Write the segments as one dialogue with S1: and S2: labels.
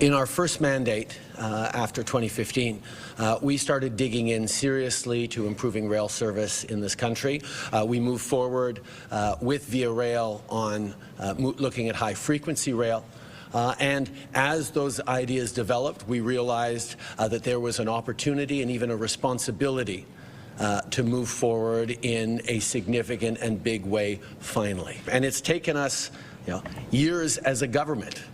S1: In our first mandate after 2015, we started digging in seriously to improving rail service in this country. We moved forward with Via Rail on looking at high-frequency rail. And as those ideas developed, we realized that there was an opportunity and even a responsibility to move forward in a significant and big way finally. And it's taken us, years as a government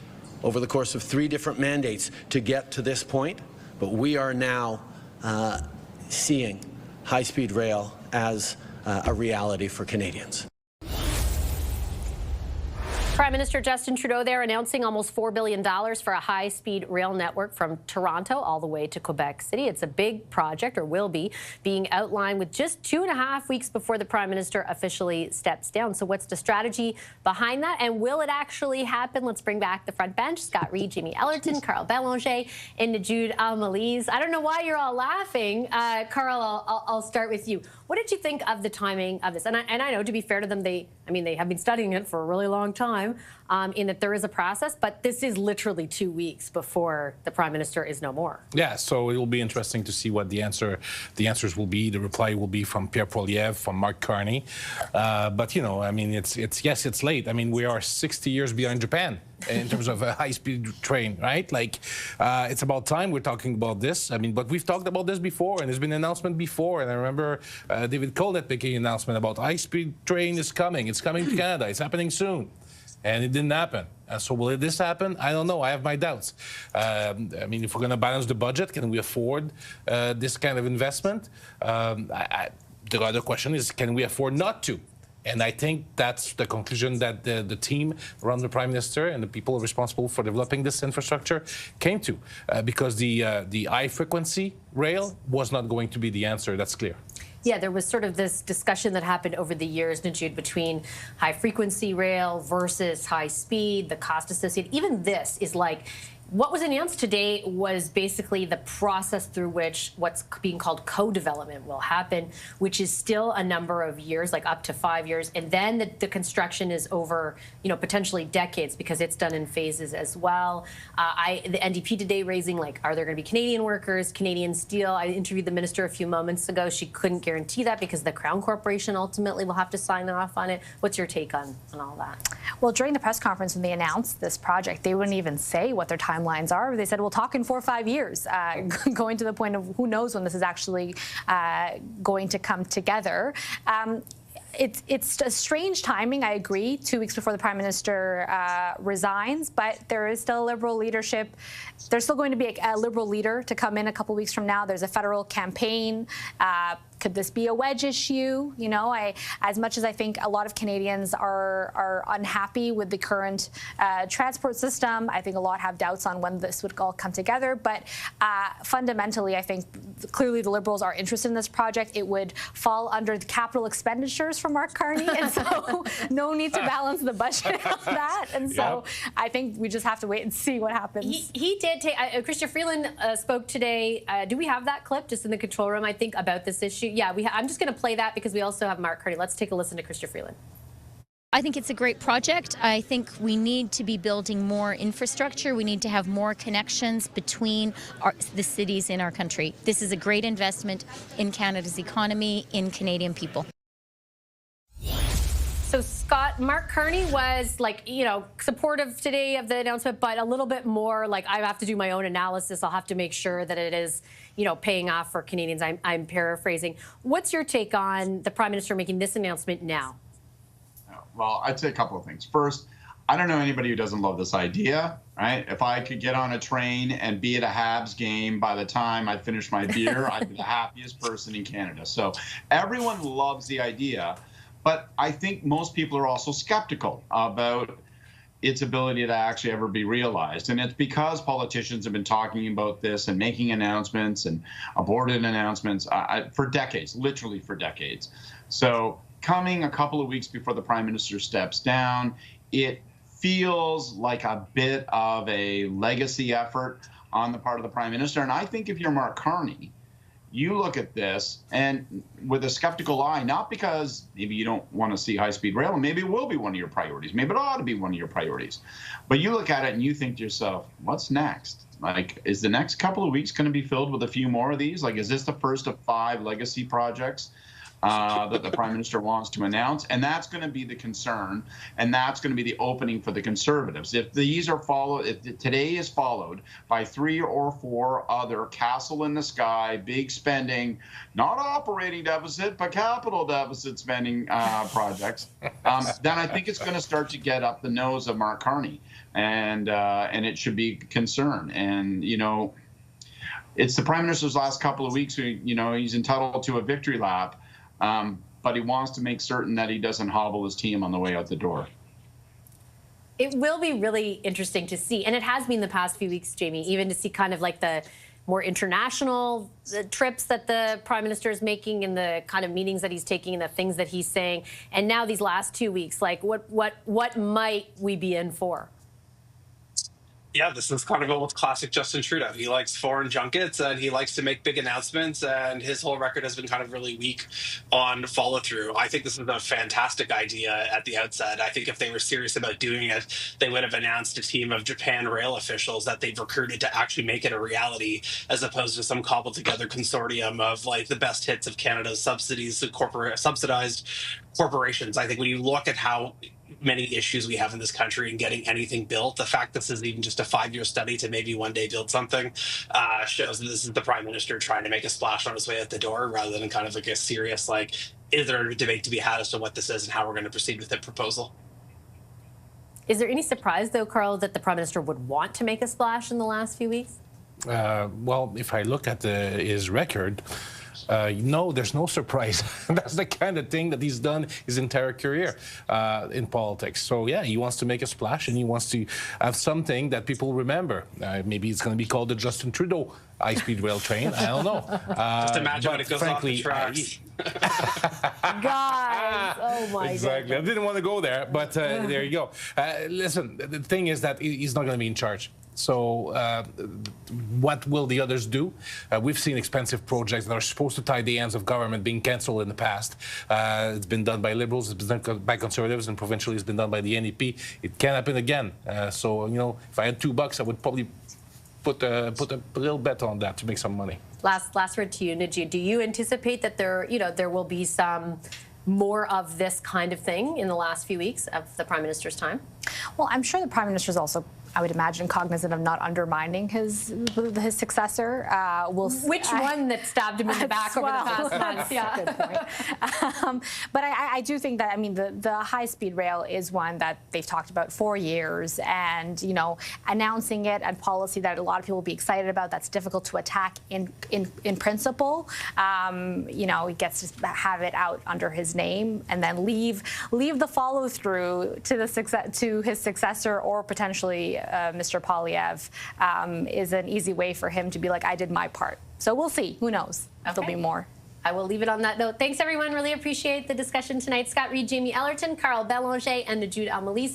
S1: over the course of 3 different mandates to get to this point, but we are now seeing high-speed rail as a reality for Canadians.
S2: Prime Minister Justin Trudeau there announcing almost $4 billion for a high-speed rail network from Toronto all the way to Quebec City. It's a big project, or will be, being outlined with just 2.5 weeks before the Prime Minister officially steps down. So what's the strategy behind that, and will it actually happen? Let's bring back the front bench. Scott Reid, Jamie Ellerton, Carl Belanger, and Najoud Al-Maliz. I don't know why you're all laughing. Carl, I'll start with you. What did you think of the timing of this? And I know, to be fair to them, they have been studying it for a really long time, in that there is a process, but this is literally 2 weeks before the Prime Minister is no more.
S3: Yeah, so it will be interesting to see what the answers will be. The reply will be from Pierre Poilievre, from Mark Carney. But, yes, it's late. We are 60 years behind Japan in terms of a high-speed train, right? It's about time we're talking about this. But we've talked about this before, and there's been an announcement before. And I remember David Colnett making an announcement about high-speed train is coming. It's coming to Canada. It's happening soon. And it didn't happen. So will this happen? I don't know. I have my doubts. If we're going to balance the budget, can we afford this kind of investment? The other question is, can we afford not to? And I think that's the conclusion that the team around the Prime Minister and the people responsible for developing this infrastructure came to, because the high-frequency rail was not going to be the answer. That's clear.
S2: Yeah, there was sort of this discussion that happened over the years, Najoud, between high-frequency rail versus high-speed, the cost associated. Even this is like, what was announced today was basically the process through which what's being called co-development will happen, which is still a number of years, like up to 5 years. And then the construction is over, potentially decades, because it's done in phases as well. The NDP today raising, are there going to be Canadian workers, Canadian steel? I interviewed the minister a few moments ago. She couldn't guarantee that because the Crown Corporation ultimately will have to sign off on it. What's your take on all that?
S4: Well, during the press conference when they announced this project, they wouldn't even say what their timelines are. They said, we'll talk in 4 or 5 years, going to the point of who knows when this is actually going to come together. It's a strange timing, I agree, 2 weeks before the Prime Minister resigns, but there is still a Liberal leadership. There's still going to be a Liberal leader to come in a couple weeks from now. There's a federal campaign. Could this be a wedge issue? As much as I think a lot of Canadians are unhappy with the current transport system, I think a lot have doubts on when this would all come together. But fundamentally, I think clearly the Liberals are interested in this project. It would fall under the capital expenditures from Mark Carney, and so no need to balance the budget on that. And so I think we just have to wait and see what happens.
S2: He did take, Christian Freeland spoke today. Do we have that clip just in the control room, I think, about this issue? Yeah, I'm just going to play that because we also have Mark Carney. Let's take a listen to Christian Freeland.
S5: I think it's a great project. I think we need to be building more infrastructure. We need to have more connections between the cities in our country. This is a great investment in Canada's economy, in Canadian people.
S2: So, Scott, Mark Carney was supportive today of the announcement, but a little bit more I have to do my own analysis. I'll have to make sure that it is, paying off for Canadians. I'm paraphrasing. What's your take on the Prime Minister making this announcement now?
S6: Well, I'd say a couple of things. First, I don't know anybody who doesn't love this idea, right? If I could get on a train and be at a Habs game by the time I finish my beer, I'd be the happiest person in Canada. So everyone loves the idea. But I think most people are also skeptical about its ability to actually ever be realized. And it's because politicians have been talking about this and making announcements and aborted announcements for decades, literally for decades. So coming a couple of weeks before the Prime Minister steps down, it feels like a bit of a legacy effort on the part of the Prime Minister. And I think if you're Mark Carney, you look at this and with a skeptical eye, not because maybe you don't want to see high-speed rail, and maybe it will be one of your priorities, maybe it ought to be one of your priorities, but you look at it and you think to yourself, what's next? Like, is the next couple of weeks going to be filled with a few more of these? Like, is this the first of 5 legacy projects that the Prime Minister wants to announce? And that's going to be the concern, and that's going to be the opening for the Conservatives. If these are followed, if today is followed by 3 or 4 other castle in the sky, big spending, not operating deficit, but capital deficit spending projects, then I think it's going to start to get up the nose of Mark Carney, and it should be concern. And it's the Prime Minister's last couple of weeks. He's entitled to a victory lap. But he wants to make certain that he doesn't hobble his team on the way out the door.
S2: It will be really interesting to see, and it has been the past few weeks, Jamie, even to see kind of like the more international trips that the Prime Minister is making and the kind of meetings that he's taking and the things that he's saying. And now these last 2 weeks, like what might we be in for?
S7: Yeah, this is kind of almost classic Justin Trudeau. He likes foreign junkets and he likes to make big announcements, and his whole record has been kind of really weak on follow through. I think this is a fantastic idea at the outset. I think if they were serious about doing it, they would have announced a team of Japan rail officials that they've recruited to actually make it a reality, as opposed to some cobbled together consortium of like the best hits of Canada's subsidized corporations. I think when you look at how many issues we have in this country in getting anything built, the fact this is even just a 5-year study to maybe one day build something shows that this is the Prime Minister trying to make a splash on his way out the door, rather than kind of like a serious, like, is there a debate to be had as to what this is and how we're going to proceed with the proposal?
S2: Is there any surprise, though, Carl, that the Prime Minister would want to make a splash in the last few weeks?
S3: Well, if I look at his record, no, there's no surprise. That's the kind of thing that he's done his entire career in politics. So, yeah, he wants to make a splash and he wants to have something that people remember. Maybe it's going to be called the Justin Trudeau high-speed rail train. I don't know.
S7: Just imagine when it goes
S3: frankly,
S7: off the tracks.
S2: Guys, oh my
S3: Exactly.
S2: goodness.
S3: I didn't want to go there, but there you go. Listen, the thing is that he's not going to be in charge. So what will the others do? We've seen expensive projects that are supposed to tie the hands of government being cancelled in the past. It's been done by Liberals, it's been done by Conservatives, and provincially it's been done by the NDP. It can happen again. So, if I had $2, I would probably put a little bet on that to make some money.
S2: Last word to you, Najib. Do you anticipate that there will be some more of this kind of thing in the last few weeks of the Prime Minister's time?
S4: Well, I'm sure the Prime Minister's also, I would imagine, cognizant of not undermining his successor.
S2: Which one that stabbed him in the back over the past month?
S4: Yeah, good point. But I do think that, I mean, the high-speed rail is one that they've talked about for years, and announcing it and policy that a lot of people will be excited about. That's difficult to attack in principle. He gets to have it out under his name and then leave the follow-through to his successor or potentially Mr. Poilievre is an easy way for him to be like, I did my part. So we'll see. Who knows? If there'll be more.
S2: I will leave it on that note. Thanks, everyone. Really appreciate the discussion tonight. Scott Reid, Jamie Ellerton, Carl Belanger, and Najud Al-Malisi.